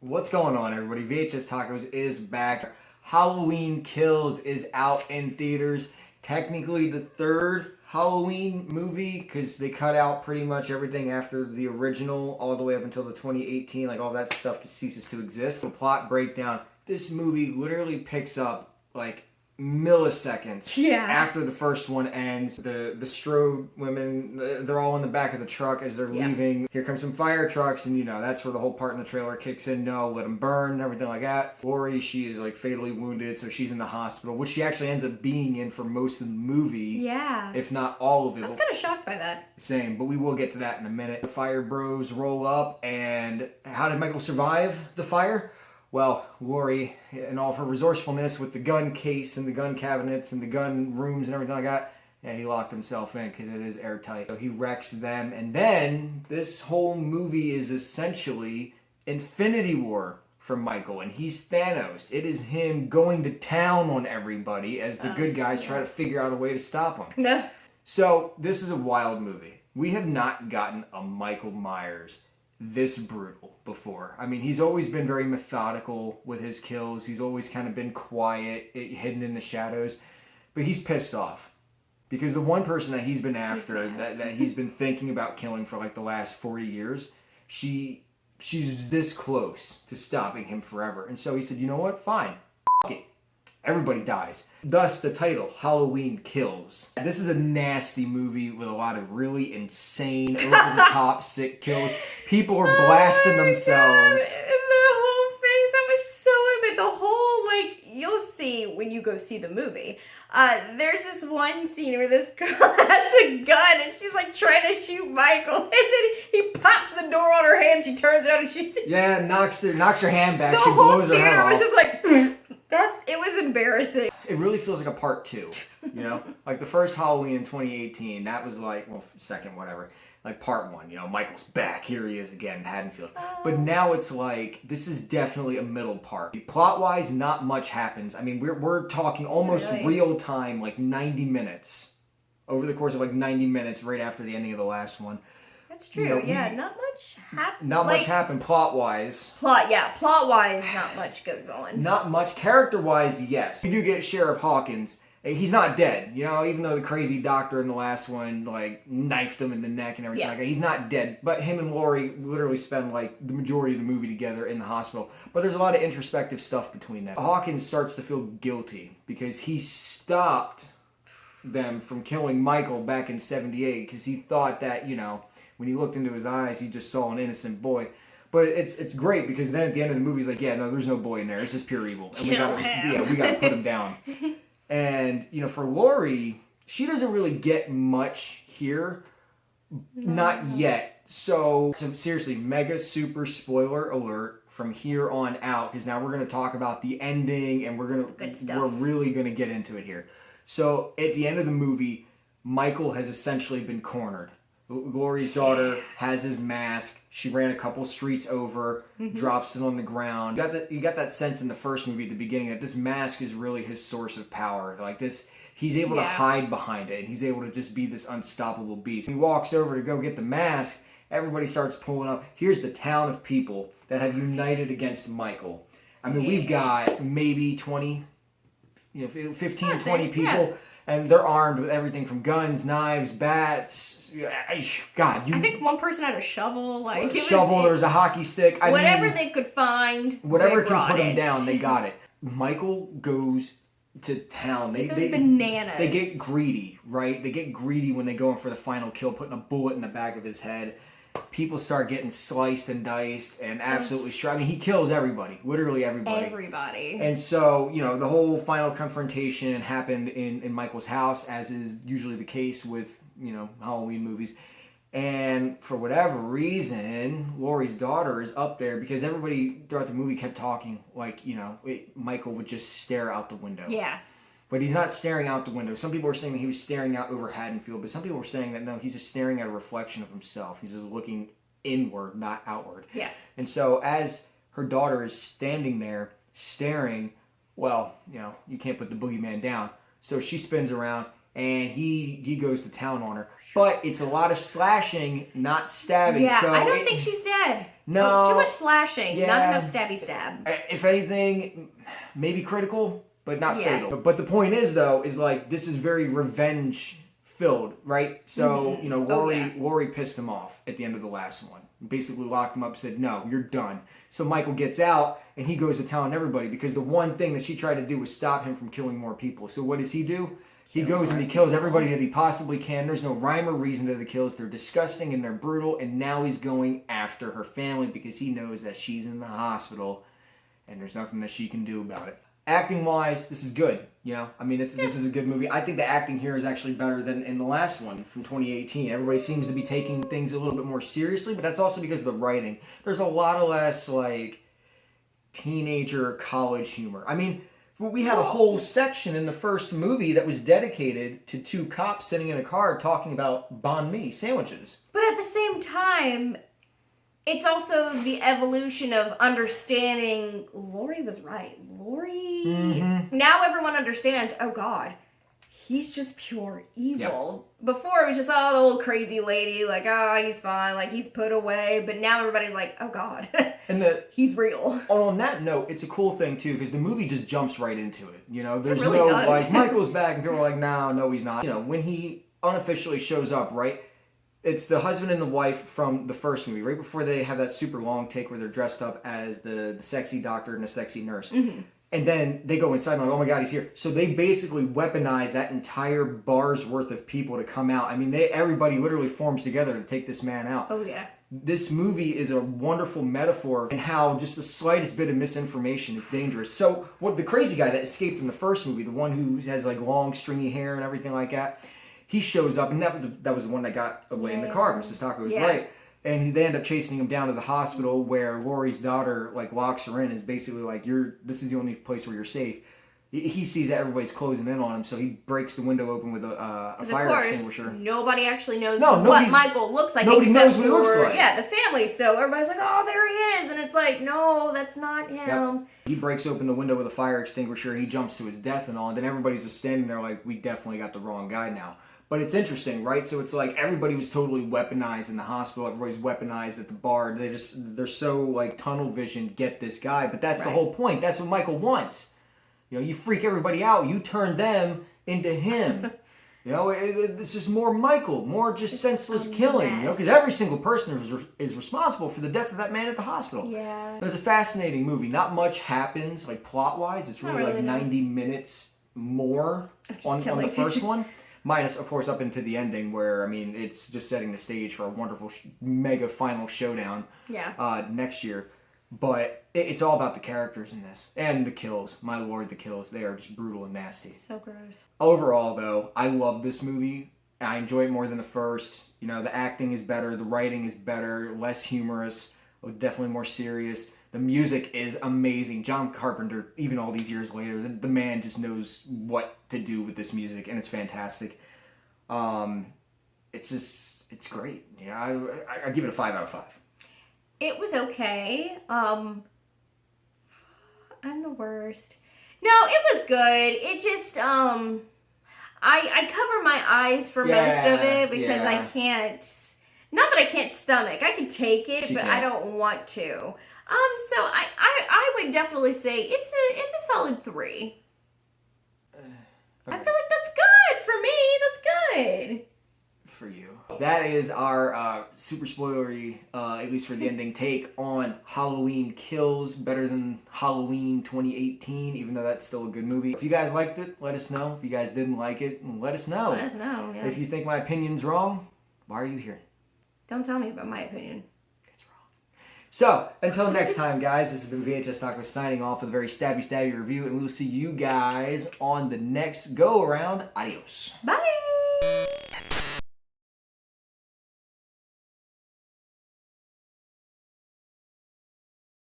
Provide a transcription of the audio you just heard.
What's going on, everybody? VHS Tacos is back. Halloween Kills is out in theaters. Technically the third Halloween movie because they cut out pretty much everything after the original all the way up until the 2018. Like all that stuff ceases to exist. The plot breakdown. This movie literally picks up like milliseconds after the first one ends. The Strode women, they're all in the back of the truck as they're leaving. Here comes some fire trucks, and that's where the whole part in the trailer kicks in. No, let them burn and everything like that. Lori, she is like fatally wounded, so she's in the hospital, which she actually ends up being in for most of the movie, if not all of it. I was kind of shocked by that. Same, but we will get to that in a minute. The fire bros roll up, and how did Michael survive the fire? Well, Lori, and all of her resourcefulness with the gun case and the gun cabinets and the gun rooms and everything like that, he locked himself in because it is airtight. So he wrecks them, and then this whole movie is essentially Infinity War for Michael, and he's Thanos. It is him going to town on everybody as the good guys try to figure out a way to stop him. So this is a wild movie. We have not gotten a Michael Myers this brutal before. I mean, he's always been very methodical with his kills. He's always kind of been quiet, hidden in the shadows. But he's pissed off. Because the one person that he's been after, that he's been thinking about killing for like the last 40 years, she's this close to stopping him forever. And so he said, you know what? Fine. F*** it. Everybody dies. Thus the title, Halloween Kills. This is a nasty movie with a lot of really insane, over-the-top, sick kills. People are blasting themselves. God. And the whole face, that was so epic. The whole, you'll see when you go see the movie. There's this one scene where this girl has a gun and she's trying to shoot Michael, and then he pops the door on her hand. She turns around and she's knocks her hand back. The she whole blows her head theater off. was just it was embarrassing. It really feels like a part two, Like the first Halloween in 2018, that was second, whatever. Like part one, Michael's back. Here he is again in Haddonfield. But now it's this is definitely a middle part. Plot-wise, not much happens. I mean, we're talking almost real time, 90 minutes. Over the course of 90 minutes, right after the ending of the last one. That's true. Not much happened. Not much happened plot-wise. Plot-wise, not much goes on. Not much. Character-wise, yes. We do get Sheriff Hawkins. He's not dead, even though the crazy doctor in the last one, knifed him in the neck and everything like that. He's not dead. But him and Lori literally spend, the majority of the movie together in the hospital. But there's a lot of introspective stuff between them. Hawkins starts to feel guilty because he stopped them from killing Michael back in 78 because he thought that, when he looked into his eyes, he just saw an innocent boy. But it's great because then at the end of the movie, he's like, no, there's no boy in there. It's just pure evil. And we gotta put him down. And, for Lori, she doesn't really get much here. No. Not yet. So seriously, mega super spoiler alert from here on out, because now we're going to talk about the ending and we're really going to get into it here. So at the end of the movie, Michael has essentially been cornered. Lori's daughter has his mask. She ran a couple streets over, drops it on the ground. You got that sense in the first movie at the beginning that this mask is really his source of power. He's able to hide behind it, and he's able to just be this unstoppable beast. He walks over to go get the mask. Everybody starts pulling up. Here's the town of people that have united against Michael. I mean, we've got maybe 20, 15, 20 people. Yeah. And they're armed with everything from guns, knives, bats. God, I think one person had a shovel. There's a hockey stick. Whatever they could find, whatever can put them down, they got it. Michael goes to town. They bananas. They get greedy, right? They get greedy when they go in for the final kill, putting a bullet in the back of his head. People start getting sliced and diced and absolutely shot. I mean, he kills everybody, literally everybody. Everybody. And so, the whole final confrontation happened in Michael's house, as is usually the case with, Halloween movies. And for whatever reason, Lori's daughter is up there because everybody throughout the movie kept talking Michael would just stare out the window. Yeah. But he's not staring out the window. Some people were saying that he was staring out over Haddonfield, but some people were saying that no, he's just staring at a reflection of himself. He's just looking inward, not outward. Yeah. And so as her daughter is standing there staring, you can't put the boogeyman down. So she spins around. and he goes to town on her. But it's a lot of slashing, not stabbing. Yeah, so I don't think she's dead. No. Too much slashing, Yeah. not enough stabby stab. If anything, maybe critical, but not Yeah. fatal. But the point is, though, is like this is very revenge filled, right? So, you know, Laurie pissed him off at the end of the last one. Basically locked him up, said, no, you're done. So Michael gets out, and he goes to telling everybody, because the one thing that she tried to do was stop him from killing more people. So what does he do? He goes and he kills everybody that he possibly can. There's no rhyme or reason to the kills. They're disgusting and they're brutal, and now he's going after her family because he knows that she's in the hospital, and there's nothing that she can do about it. Acting wise, this is good. You know, I mean, this is a good movie. I think the acting here is actually better than in the last one from 2018. Everybody seems to be taking things a little bit more seriously, but that's also because of the writing. There's a lot of less like teenager college humor. I mean, we had a whole section in the first movie that was dedicated to two cops sitting in a car talking about banh mi sandwiches. But at the same time, it's also the evolution of understanding Laurie was right. Now everyone understands, oh God, he's just pure evil. Yep. Before it was just, oh, the old crazy lady, like, oh, he's fine, like, he's put away. But now everybody's like, oh God, and he's real. On that note, it's a cool thing, too, because the movie just jumps right into it. You know, there's really no, does. like, Michael's back, and people are like, no, he's not. You know, when he unofficially shows up, right, it's the husband and the wife from the first movie, right before they have that super long take where they're dressed up as the sexy doctor and the sexy nurse. Mm-hmm. And then they go inside and like, oh my God, he's here. So they basically weaponize that entire bar's worth of people to come out. I mean, everybody literally forms together to take this man out. Oh yeah. This movie is a wonderful metaphor in how just the slightest bit of misinformation is dangerous. So what the crazy guy that escaped in the first movie, the one who has like long stringy hair and everything like that, he shows up, and that was the one that got away in the car. Mrs. Taco was right. And they end up chasing him down to the hospital where Laurie's daughter like locks her in. Is basically like, this is the only place where you're safe. He sees that everybody's closing in on him, so he breaks the window open with a fire extinguisher. Nobody actually knows what Michael looks like. Nobody knows what he looks like. Yeah, the family. So everybody's like, oh, there he is. And it's like, no, that's not him. Yep. He breaks open the window with a fire extinguisher. He jumps to his death and all. And then everybody's just standing there like, we definitely got the wrong guy now. But it's interesting, right? So it's like everybody was totally weaponized in the hospital. Everybody's weaponized at the bar. They're so like tunnel vision, get this guy. But that's the whole point. That's what Michael wants. You know, you freak everybody out. You turn them into him. You know, it's just more Michael, more just senseless killing. You know, because every single person is responsible for the death of that man at the hospital. Yeah. It was a fascinating movie. Not much happens, like plot-wise. It's really like 90 minutes more on the first one. Minus, of course, up into the ending where, I mean, it's just setting the stage for a wonderful mega final showdown next year. But it's all about the characters in this. And the kills. My lord, the kills. They are just brutal and nasty. So gross. Overall, though, I love this movie. I enjoy it more than the first. You know, the acting is better. The writing is better. Less humorous. Definitely more serious. The music is amazing. John Carpenter, even all these years later, the man just knows what to do with this music, and it's fantastic. It's great. Yeah, I give it a 5 out of 5. It was okay. I'm the worst. No, it was good. It just, I cover my eyes for most of it because I can't, not that I can't stomach. I can take it, but I don't want to. So I would definitely say it's a solid 3. Okay. I feel like that's good for me. That's good. For you. That is our super spoilery, at least for the ending, take on Halloween Kills, better than Halloween 2018, even though that's still a good movie. If you guys liked it, let us know. If you guys didn't like it, let us know. Let us know, yeah. If you think my opinion's wrong, why are you here? Don't tell me about my opinion. So, until next time, guys, this has been VHS Taco signing off with a very stabby review, and we will see you guys on the next go-around. Adios. Bye!